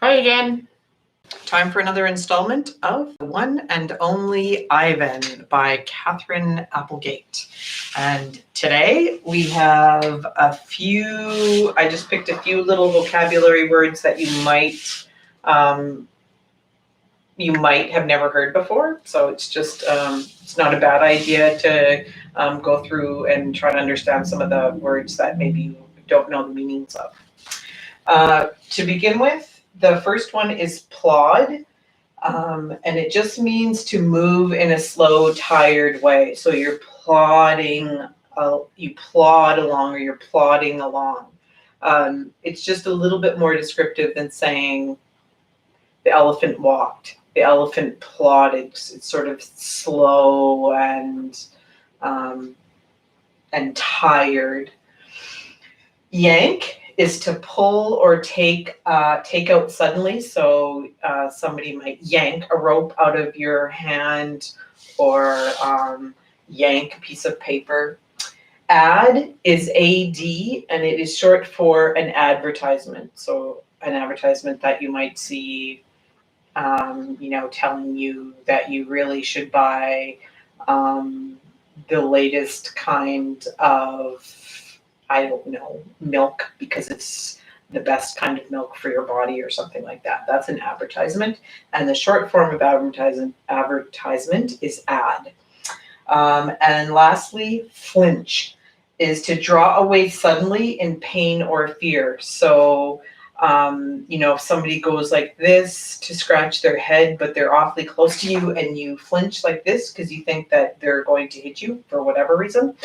Hi again. Time for another installment of The One and Only Ivan by Katherine Applegate. And today we have I just picked a few little vocabulary words that you might have never heard before. So it's just, it's not a bad idea to go through and try to understand some of the words that maybe you don't know the meanings of. To begin with, the first one is plod, and it just means to move in a slow, tired way. So you're plodding, you plod along, or you're plodding along. It's just a little bit more descriptive than saying the elephant walked. The elephant plodded. It's sort of slow and tired. Yank is to pull or take out suddenly. So somebody might yank a rope out of your hand, or yank a piece of paper. Ad is AD, and it is short for an advertisement. So an advertisement that you might see, telling you that you really should buy the latest kind of, I don't know, milk because it's the best kind of milk for your body or something like that. That's an advertisement. And the short form of advertisement is ad. And lastly, flinch is to draw away suddenly in pain or fear. So, if somebody goes like this to scratch their head, but they're awfully close to you and you flinch like this because you think that they're going to hit you for whatever reason,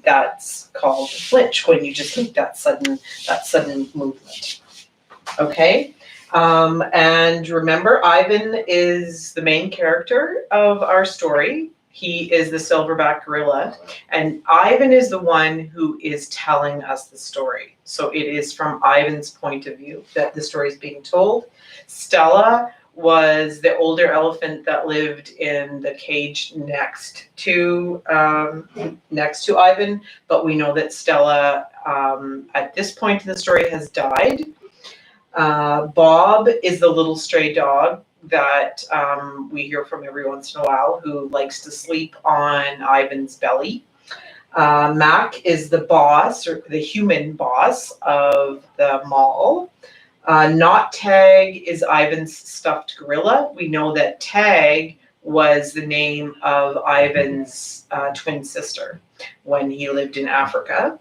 that's called flinch, when you just make that sudden movement. Okay. And remember, Ivan is the main character of our story. He is the silverback gorilla, and Ivan is the one who is telling us the story. So it is from Ivan's point of view that the story is being told. Stella was the older elephant that lived in the cage next to Ivan, but we know that Stella, at this point in the story, has died. Bob is the little stray dog that we hear from every once in a while, who likes to sleep on Ivan's belly. Mac is the boss, or the human boss of the mall. Not Tag is Ivan's stuffed gorilla. We know that Tag was the name of Ivan's twin sister when he lived in Africa.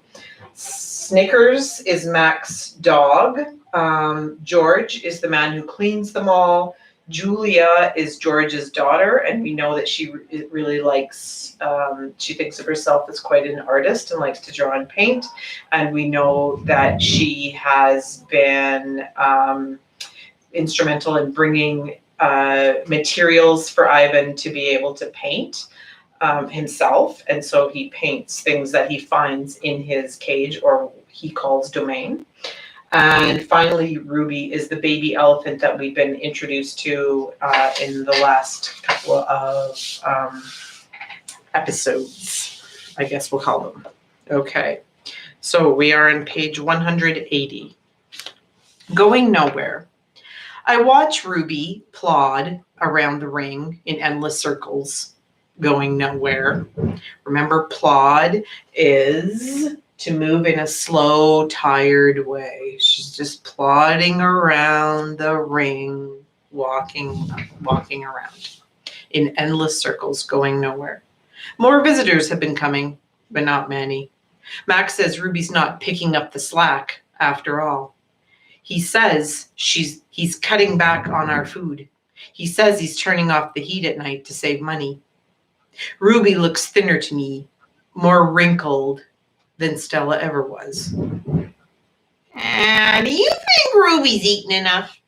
Snickers is Mac's dog. George is the man who cleans the mall. Julia is George's daughter, and we know that she really likes, she thinks of herself as quite an artist and likes to draw and paint. And we know that she has been instrumental in bringing materials for Ivan to be able to paint himself. And so he paints things that he finds in his cage, or he calls domain. And finally, Ruby is the baby elephant that we've been introduced to in the last couple of episodes, I guess we'll call them. Okay, so we are on page 180. Going nowhere. I watch Ruby plod around the ring in endless circles, going nowhere. Remember, plod is to move in a slow, tired way. She's just plodding around the ring, walking around in endless circles, going nowhere. More visitors have been coming, but not many. Max says Ruby's not picking up the slack after all. He says he's cutting back on our food. He says he's turning off the heat at night to save money. Ruby looks thinner to me, more wrinkled than Stella ever was. Do you think Ruby's eaten enough?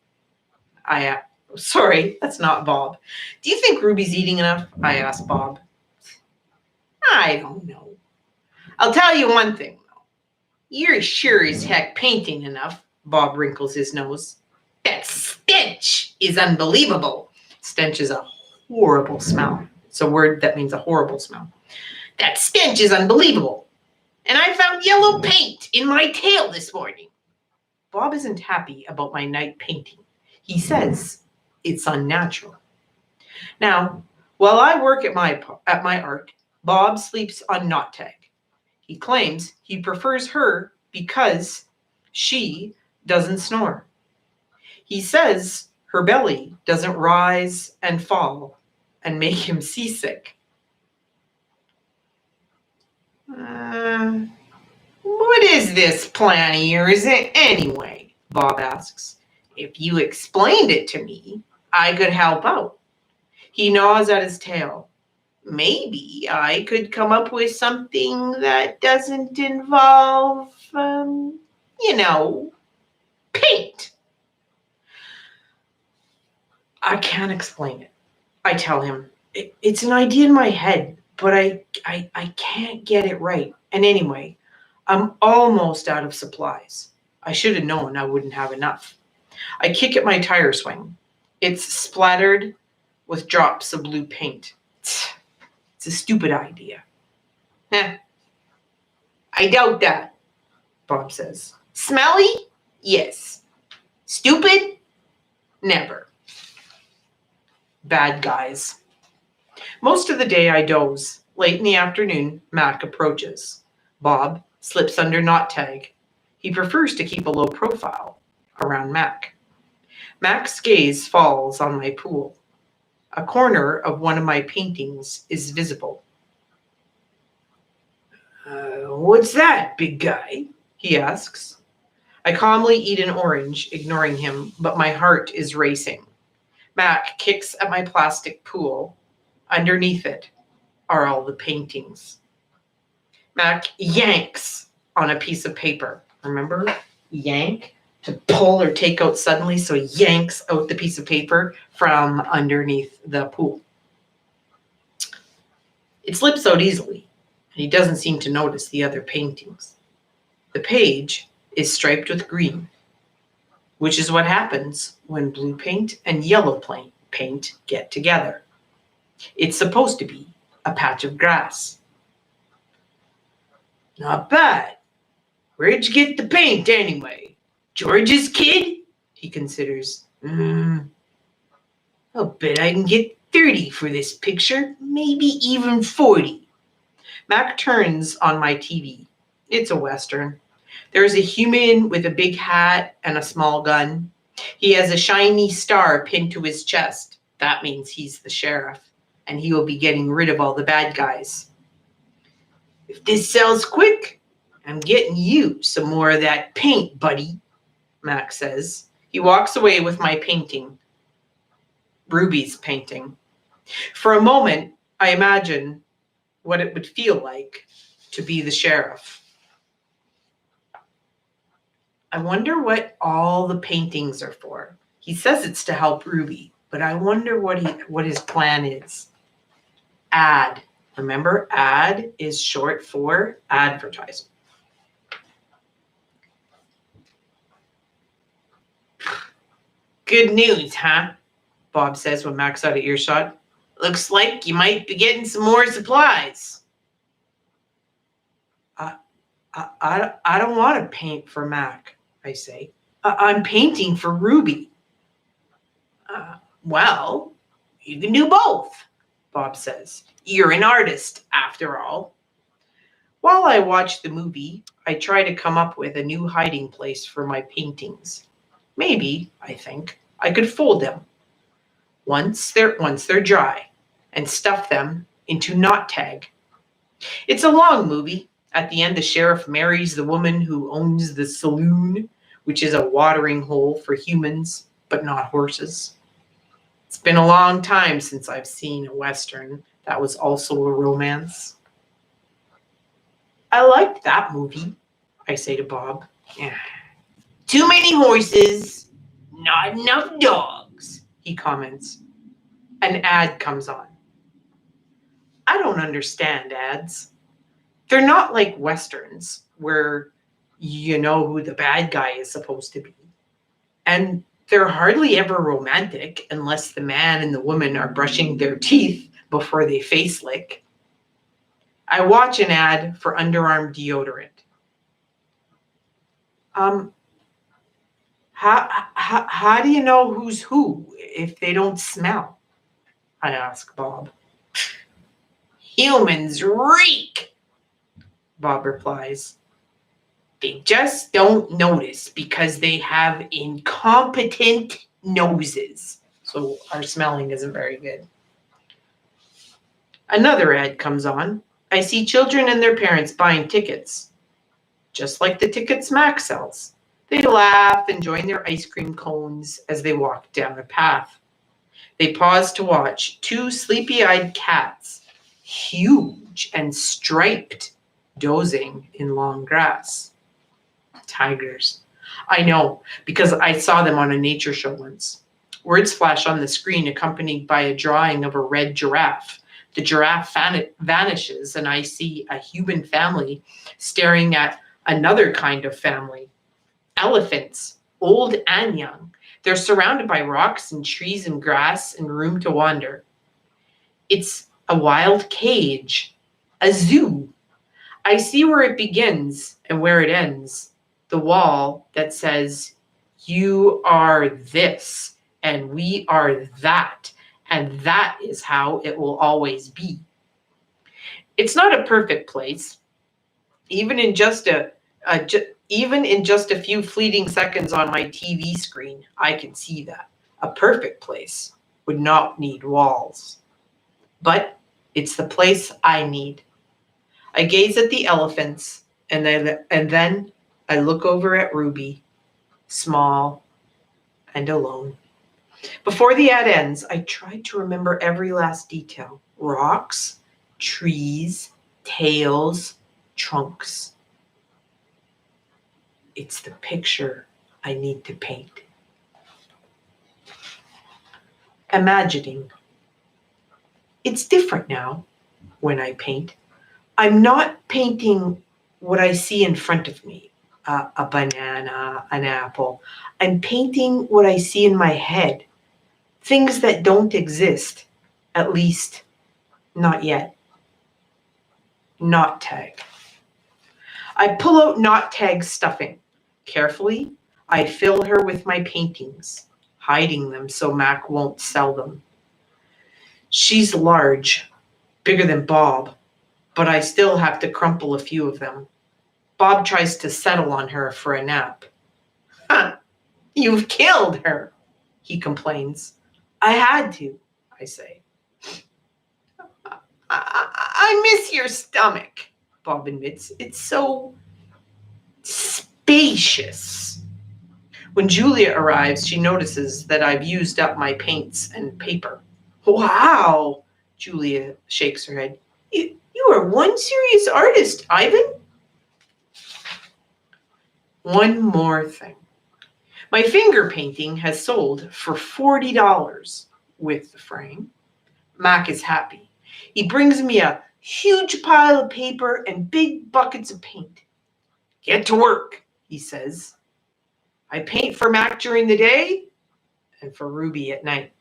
Sorry, that's not Bob. Do you think Ruby's eating enough? I asked Bob. I don't know. I'll tell you one thing, though. You're sure as heck painting enough. Bob wrinkles his nose. That stench is unbelievable. Stench is a horrible smell. It's a word that means a horrible smell. That stench is unbelievable. And I found yellow paint in my tail this morning. Bob isn't happy about my night painting. He says it's unnatural. Now, while I work at my art, Bob sleeps on Not Tag. He claims he prefers her because she doesn't snore. He says her belly doesn't rise and fall and make him seasick. Uh, what is this plan of yours anyway? Bob asks. If you explained it to me, I could help out. He gnaws at his tail. Maybe I could come up with something that doesn't involve, paint. I can't explain it. I tell him, it's an idea in my head, but I can't get it right. And anyway, I'm almost out of supplies. I should have known I wouldn't have enough. I kick at my tire swing. It's splattered with drops of blue paint. It's a stupid idea. Heh. I doubt that, Bob says. Smelly? Yes. Stupid? Never. Bad guys. Most of the day I doze. Late in the afternoon, Mac approaches. Bob slips under Not Tag. He prefers to keep a low profile around Mac. Mac's gaze falls on my pool. A corner of one of my paintings is visible. What's that, big guy? He asks. I calmly eat an orange, ignoring him, but my heart is racing. Mac kicks at my plastic pool. Underneath it are all the paintings. Mac yanks on a piece of paper. Remember? Yank? To pull or take out suddenly, so he yanks out the piece of paper from underneath the pool. It slips out easily, and he doesn't seem to notice the other paintings. The page is striped with green, which is what happens when blue paint and yellow paint get together. It's supposed to be a patch of grass. Not bad. Where'd you get the paint anyway? George's kid? He considers. I'll bet I can get 30 for this picture, maybe even 40. Mac turns on my TV. It's a Western. There's a human with a big hat and a small gun. He has a shiny star pinned to his chest. That means he's the sheriff, and he will be getting rid of all the bad guys. If this sells quick, I'm getting you some more of that paint, buddy, Mac says. He walks away with my painting, Ruby's painting. For a moment, I imagine what it would feel like to be the sheriff. I wonder what all the paintings are for. He says it's to help Ruby, but I wonder what his plan is. Ad. Remember, ad is short for advertising. Good news, huh? Bob says when Mac's out of earshot. Looks like you might be getting some more supplies. I don't want to paint for Mac, I say. I'm painting for Ruby. Well, you can do both, Bob says. You're an artist, after all. While I watch the movie, I try to come up with a new hiding place for my paintings. Maybe, I think, I could fold them once they're dry and stuff them into Not Tag. It's a long movie. At the end, the sheriff marries the woman who owns the saloon, which is a watering hole for humans, but not horses. It's been a long time since I've seen a Western that was also a romance. I liked that movie, I say to Bob. Yeah. Too many horses, not enough dogs, he comments. An ad comes on. I don't understand ads. They're not like Westerns where you know who the bad guy is supposed to be. And they're hardly ever romantic unless the man and the woman are brushing their teeth before they face lick. I watch an ad for underarm deodorant. How do you know who's who if they don't smell? I ask Bob. Humans reek, Bob replies. They just don't notice because they have incompetent noses. So our smelling isn't very good. Another ad comes on. I see children and their parents buying tickets, just like the tickets Mac sells. They laugh and join their ice cream cones as they walk down the path. They pause to watch two sleepy-eyed cats, huge and striped, dozing in long grass. Tigers. I know, because I saw them on a nature show once. Words flash on the screen accompanied by a drawing of a red giraffe. The giraffe vanishes, and I see a human family staring at another kind of family. Elephants, old and young. They're surrounded by rocks and trees and grass and room to wander. It's a wild cage, a zoo. I see where it begins and where it ends. The wall that says, you are this and we are that, and that is how it will always be. It's not a perfect place. Even in just a few fleeting seconds on my TV screen, I can see that. A perfect place would not need walls. But it's the place I need. I gaze at the elephants, and then I look over at Ruby, small and alone. Before the ad ends, I try to remember every last detail. Rocks, trees, tails, trunks. It's the picture I need to paint. Imagining. It's different now when I paint. I'm not painting what I see in front of me, a banana, an apple. I'm painting what I see in my head, things that don't exist, at least not yet. Knot tag. I pull out knot tag stuffing. Carefully, I fill her with my paintings, hiding them so Mac won't sell them. She's large, bigger than Bob, but I still have to crumple a few of them. Bob tries to settle on her for a nap. Huh, you've killed her, he complains. I had to, I say. I miss your stomach, Bob admits. It's so spacious. When Julia arrives, she notices that I've used up my paints and paper. Wow, Julia shakes her head. You are one serious artist, Ivan. One more thing. My finger painting has sold for $40 with the frame. Mac is happy. He brings me a huge pile of paper and big buckets of paint. Get to work, he says. I paint for Mac during the day and for Ruby at night.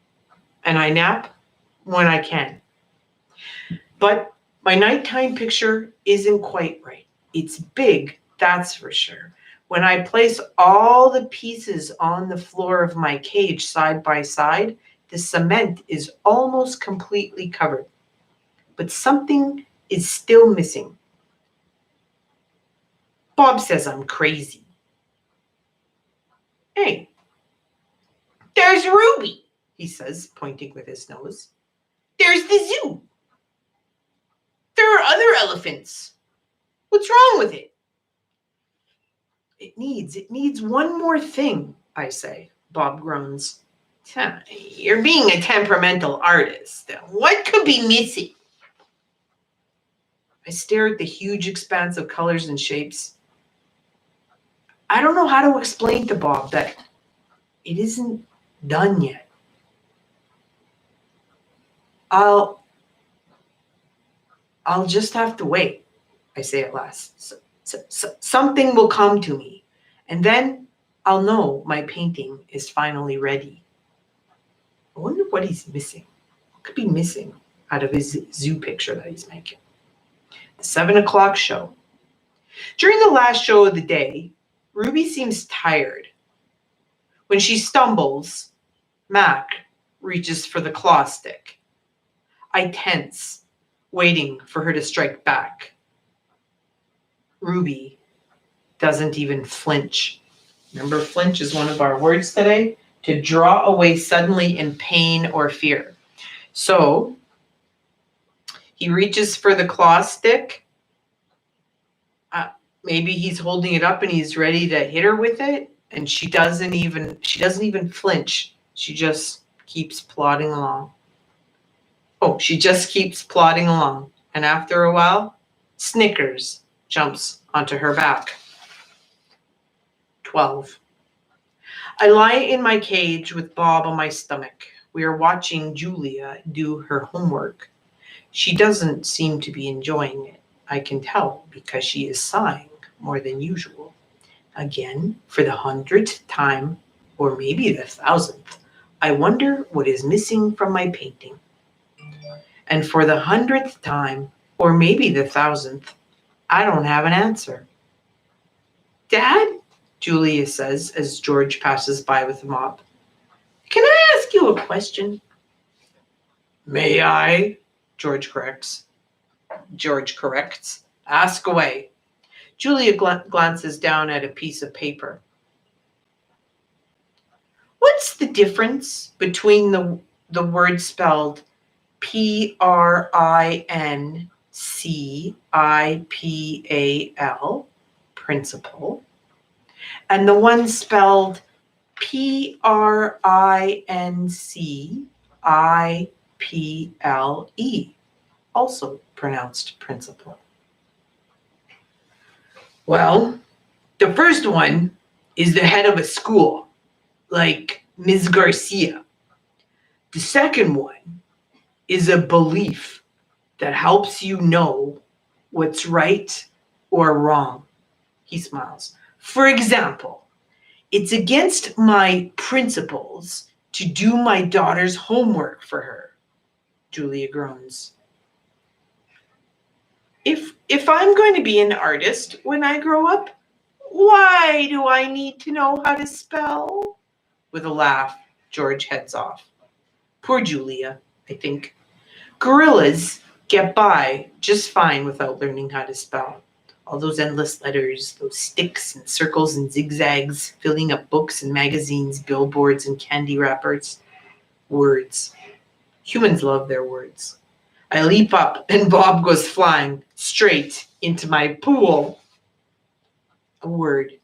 And I nap when I can. But my nighttime picture isn't quite right. It's big, that's for sure. When I place all the pieces on the floor of my cage side by side, the cement is almost completely covered. But something is still missing. Bob says I'm crazy. Hey, there's Ruby, he says, pointing with his nose. There's the zoo. There are other elephants. What's wrong with it? It needs one more thing, I say. Bob groans. You're being a temperamental artist. What could be missing? I stare at the huge expanse of colors and shapes. I don't know how to explain to Bob that it isn't done yet. I'll just have to wait, I say at last. Something will come to me, and then I'll know my painting is finally ready. I wonder what he's missing. What could be missing out of his zoo picture that he's making? The 7 o'clock show. During the last show of the day, Ruby seems tired. When she stumbles, Mac reaches for the claw stick. I tense, waiting for her to strike back. Ruby doesn't even flinch. Remember, flinch is one of our words today? To draw away suddenly in pain or fear. So he reaches for the claw stick. Maybe he's holding it up and he's ready to hit her with it, and she doesn't even flinch. She just keeps plodding along. Oh, she just keeps plodding along. And after a while, Snickers jumps onto her back. 12. I lie in my cage with Bob on my stomach. We are watching Julia do her homework. She doesn't seem to be enjoying it. I can tell because she is sighing more than usual. Again, for the 100th time, or maybe the 1000th, I wonder what is missing from my painting. And for the 100th time, or maybe the 1000th, I don't have an answer. Dad? Julia says as George passes by with the mop. Can I ask you a question? May I? George corrects. Ask away. Julia glances down at a piece of paper. What's the difference between the word spelled Principal, principal, and the one spelled Princeipple, also pronounced principal? Well, the first one is the head of a school, like Ms. Garcia. The second one is a belief that helps you know what's right or wrong. He smiles. For example, it's against my principles to do my daughter's homework for her. Julia groans. If I'm going to be an artist when I grow up, why do I need to know how to spell? With a laugh, George heads off. Poor Julia, I think. Gorillas get by just fine without learning how to spell. All those endless letters, those sticks and circles and zigzags, filling up books and magazines, billboards and candy wrappers. Words. Humans love their words. I leap up and Bob goes flying straight into my pool. A word.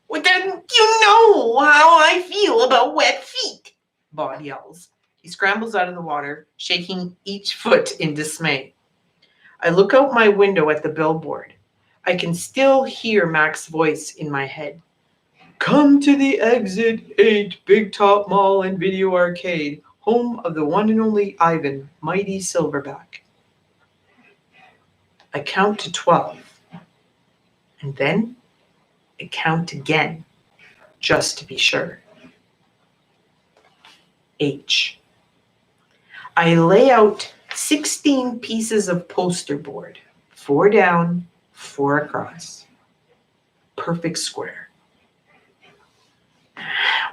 Well, then you know how I feel about wet feet, Bob yells. He scrambles out of the water, shaking each foot in dismay. I look out my window at the billboard. I can still hear Mac's voice in my head. Come to the Exit 8 Big Top Mall and Video Arcade, home of the one and only Ivan, mighty Silverback. I count to 12, and then I count again, just to be sure. H. I lay out 16 pieces of poster board, 4 down, 4 across. Perfect square.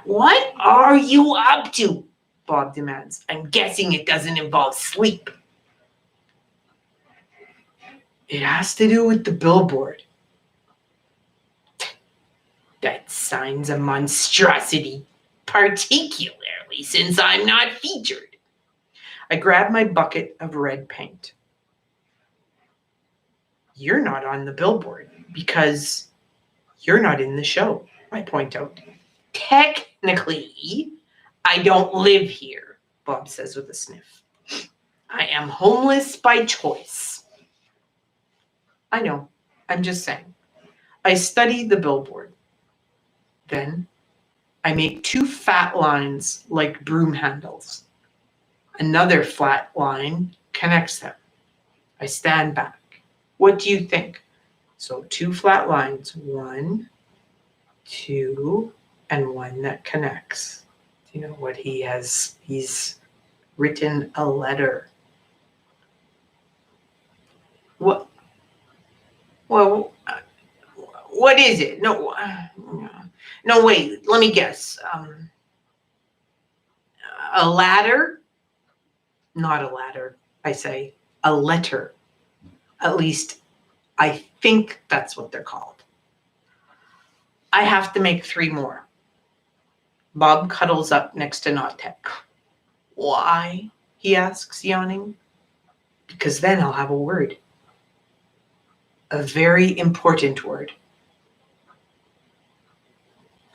What are you up to? Bob demands. I'm guessing it doesn't involve sleep. It has to do with the billboard. That sign's a monstrosity, particularly since I'm not featured. I grab my bucket of red paint. You're not on the billboard because you're not in the show, I point out. Technically, I don't live here, Bob says with a sniff. I am homeless by choice. I know, I'm just saying. I study the billboard. Then I make 2 fat lines like broom handles. Another flat line connects them. I stand back. What do you think? So 2 flat lines, 1, 2, and 1 that connects. Do you know what he has? He's written a letter. What? Well, what is it? No, No, wait, let me guess. A ladder? Not a ladder, I say. A letter. At least I think that's what they're called. I have to make 3 more. Bob cuddles up next to Nautek. Why? He asks, yawning. Because then I'll have a word. A very important word.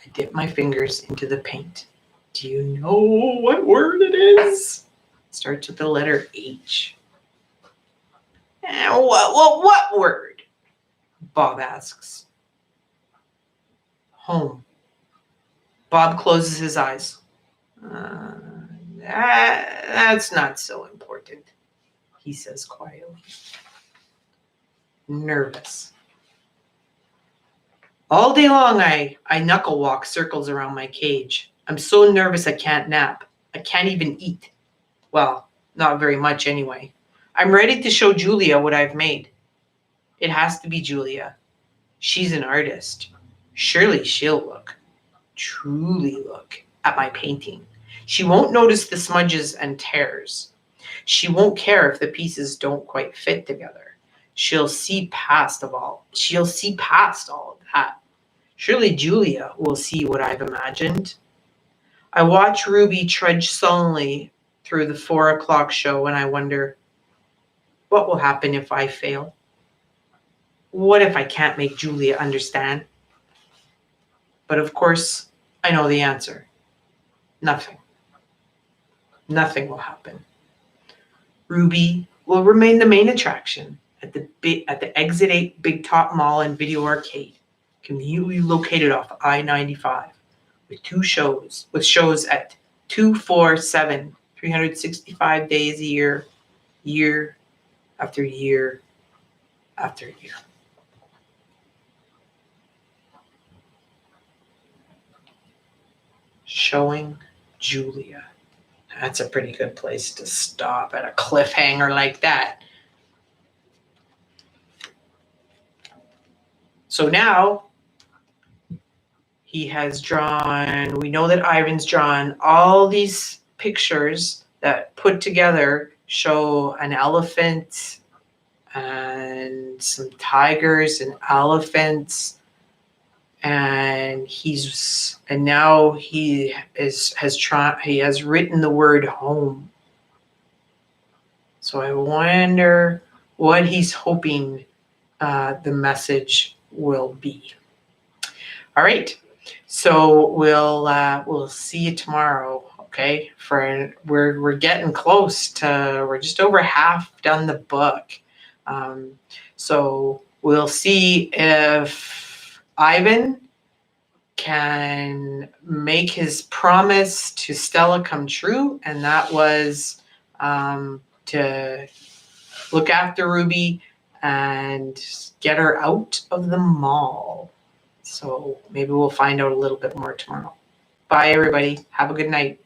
I dip my fingers into the paint. Do you know what word it is? Starts with the letter H. What word? Bob asks. Home. Bob closes his eyes. That's not so important, he says quietly. Nervous. All day long, I knuckle walk circles around my cage. I'm so nervous I can't nap. I can't even eat. Well, not very much anyway. I'm ready to show Julia what I've made. It has to be Julia. She's an artist. Surely she'll truly look at my painting. She won't notice the smudges and tears. She won't care if the pieces don't quite fit together. She'll see past all of that. Surely Julia will see what I've imagined. I watch Ruby trudge sullenly through the 4 o'clock show and I wonder, what will happen if I fail? What if I can't make Julia understand? But of course, I know the answer. Nothing. Nothing will happen. Ruby will remain the main attraction at the Exit 8 Big Top Mall and Video Arcade, conveniently located off I-95, with shows at 2, 4, 7, 365 days a year, year after year after year. Showing Julia. That's a pretty good place to stop at a cliffhanger like that. So now we know that Ivan's drawn all these pictures that put together show an elephant and some tigers and elephants. And now he has written the word home. So I wonder what he's hoping the message will be. All right, so we'll see you tomorrow. Okay, we're getting close to, we're just over half done the book. So we'll see if Ivan can make his promise to Stella come true, and that was to look after Ruby and get her out of the mall. So maybe we'll find out a little bit more tomorrow. Bye, everybody. Have a good night.